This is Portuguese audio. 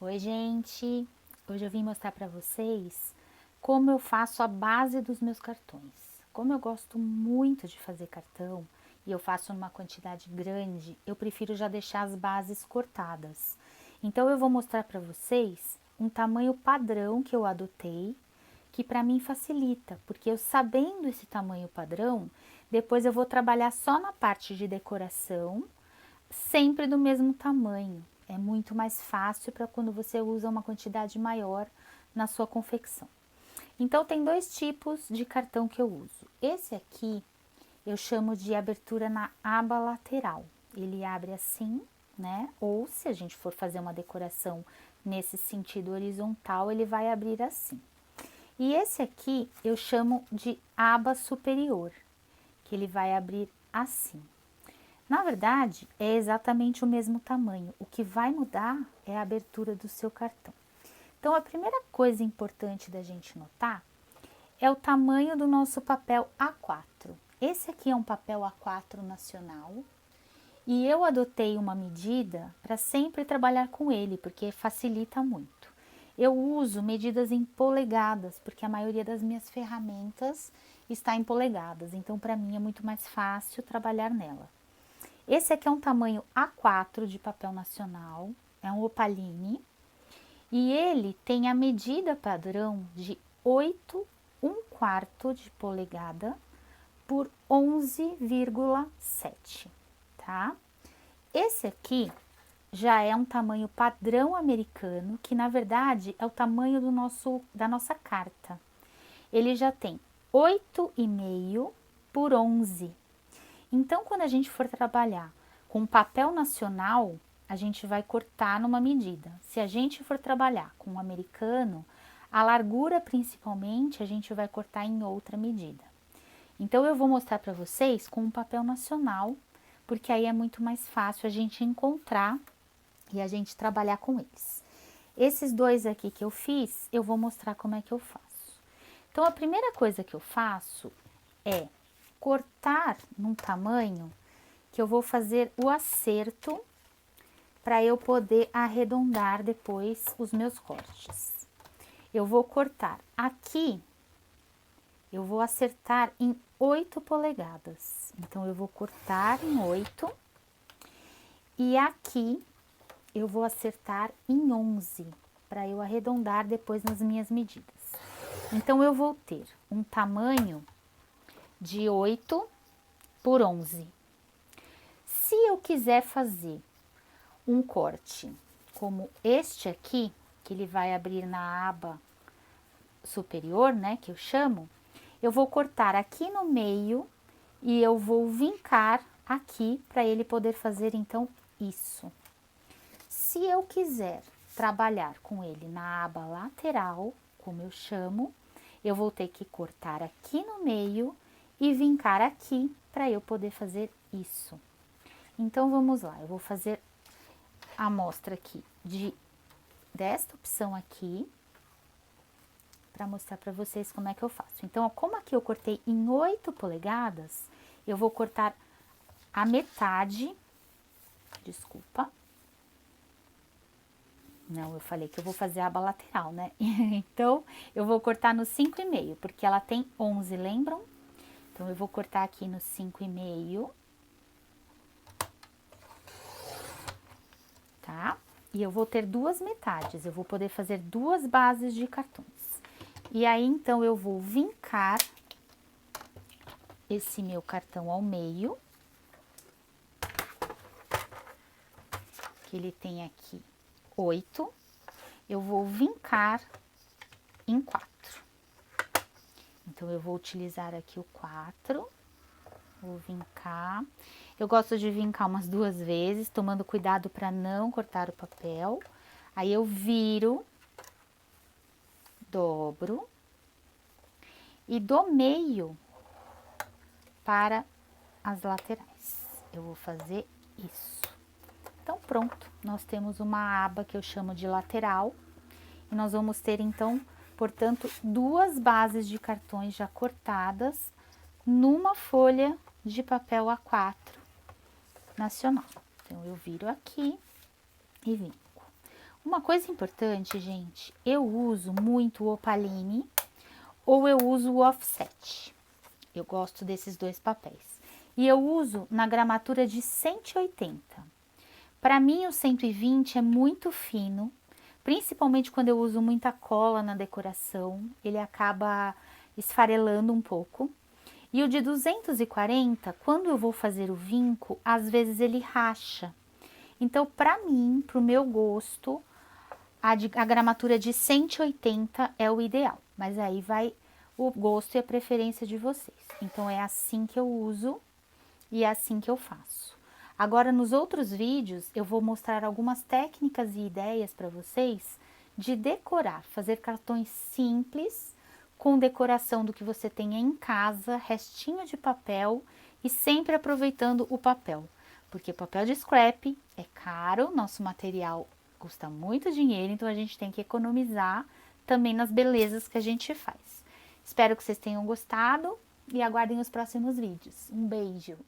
Oi, gente! Hoje eu vim mostrar para vocês como eu faço a base dos meus cartões. Como eu gosto muito de fazer cartão e eu faço numa quantidade grande, eu prefiro já deixar as bases cortadas. Então eu vou mostrar para vocês um tamanho padrão que eu adotei, que para mim facilita, porque eu sabendo esse tamanho padrão, depois eu vou trabalhar só na parte de decoração, sempre do mesmo tamanho. É muito mais fácil para quando você usa uma quantidade maior na sua confecção. Então, tem dois tipos de cartão que eu uso. Esse aqui eu chamo de abertura na aba lateral. Ele abre assim, né? Ou se a gente for fazer uma decoração nesse sentido horizontal, ele vai abrir assim. E esse aqui eu chamo de aba superior, que ele vai abrir assim. Na verdade, é exatamente o mesmo tamanho. O que vai mudar é a abertura do seu cartão. Então, a primeira coisa importante da gente notar é o tamanho do nosso papel A4. Esse aqui é um papel A4 nacional e eu adotei uma medida para sempre trabalhar com ele, porque facilita muito. Eu uso medidas em polegadas, porque a maioria das minhas ferramentas está em polegadas, então para mim é muito mais fácil trabalhar nela. Esse aqui é um tamanho A4 de papel nacional, é um opaline, e ele tem a medida padrão de 8, 1/4 de polegada por 11,7, tá? Esse aqui já é um tamanho padrão americano, que na verdade é o tamanho da nossa carta. Ele já tem 8,5 por 11. Então, quando a gente for trabalhar com papel nacional, a gente vai cortar numa medida. Se a gente for trabalhar com um americano, a largura principalmente a gente vai cortar em outra medida. Então, eu vou mostrar para vocês com um papel nacional, porque aí é muito mais fácil a gente encontrar e a gente trabalhar com eles. Esses dois aqui que eu fiz, eu vou mostrar como é que eu faço. Então, a primeira coisa que eu faço é cortar num tamanho que eu vou fazer o acerto para eu poder arredondar depois os meus cortes. Eu vou cortar aqui, eu vou acertar em 8 polegadas. Então, eu vou cortar em 8 e aqui eu vou acertar em 11 para eu arredondar depois nas minhas medidas. Então, eu vou ter um tamanho de 8 por 11. Se eu quiser fazer um corte como este aqui, que ele vai abrir na aba superior, né, que eu chamo, eu vou cortar aqui no meio e eu vou vincar aqui para ele poder fazer então isso. Se eu quiser trabalhar com ele na aba lateral, como eu chamo, eu vou ter que cortar aqui no meio e vincar aqui para eu poder fazer isso. Então, vamos lá, eu vou fazer a amostra aqui desta opção aqui, para mostrar para vocês como é que eu faço. Então, como aqui eu cortei em 8 polegadas, eu vou cortar a metade, desculpa. Não, eu falei que eu vou fazer a aba lateral, né? Então, eu vou cortar no 5,5, porque ela tem 11, lembram? Então, eu vou cortar aqui no 5,5, tá? E eu vou ter duas metades, eu vou poder fazer duas bases de cartões. E aí, então, eu vou vincar esse meu cartão ao meio, que ele tem aqui 8, eu vou vincar em 4. Então, eu vou utilizar aqui o 4, vou vincar. Eu gosto de vincar umas 2 vezes, tomando cuidado para não cortar o papel. Aí, eu viro, dobro e do meio para as laterais. Eu vou fazer isso. Então, pronto, nós temos uma aba que eu chamo de lateral. E nós vamos ter, então, portanto, duas bases de cartões já cortadas numa folha de papel A4 nacional. Então, eu viro aqui e vinco. Uma coisa importante, gente, eu uso muito o Opaline ou eu uso o Offset. Eu gosto desses dois papéis. E eu uso na gramatura de 180. Para mim, o 120 é muito fino, principalmente quando eu uso muita cola na decoração, ele acaba esfarelando um pouco. E o de 240, quando eu vou fazer o vinco, às vezes ele racha. Então, para mim, para o meu gosto, a gramatura de 180 é o ideal, mas aí vai o gosto e a preferência de vocês. Então, é assim que eu uso e é assim que eu faço. Agora, nos outros vídeos, eu vou mostrar algumas técnicas e ideias para vocês de decorar, fazer cartões simples, com decoração do que você tenha em casa, restinho de papel e sempre aproveitando o papel. Porque papel de scrap é caro, nosso material custa muito dinheiro, então a gente tem que economizar também nas belezas que a gente faz. Espero que vocês tenham gostado e aguardem os próximos vídeos. Um beijo!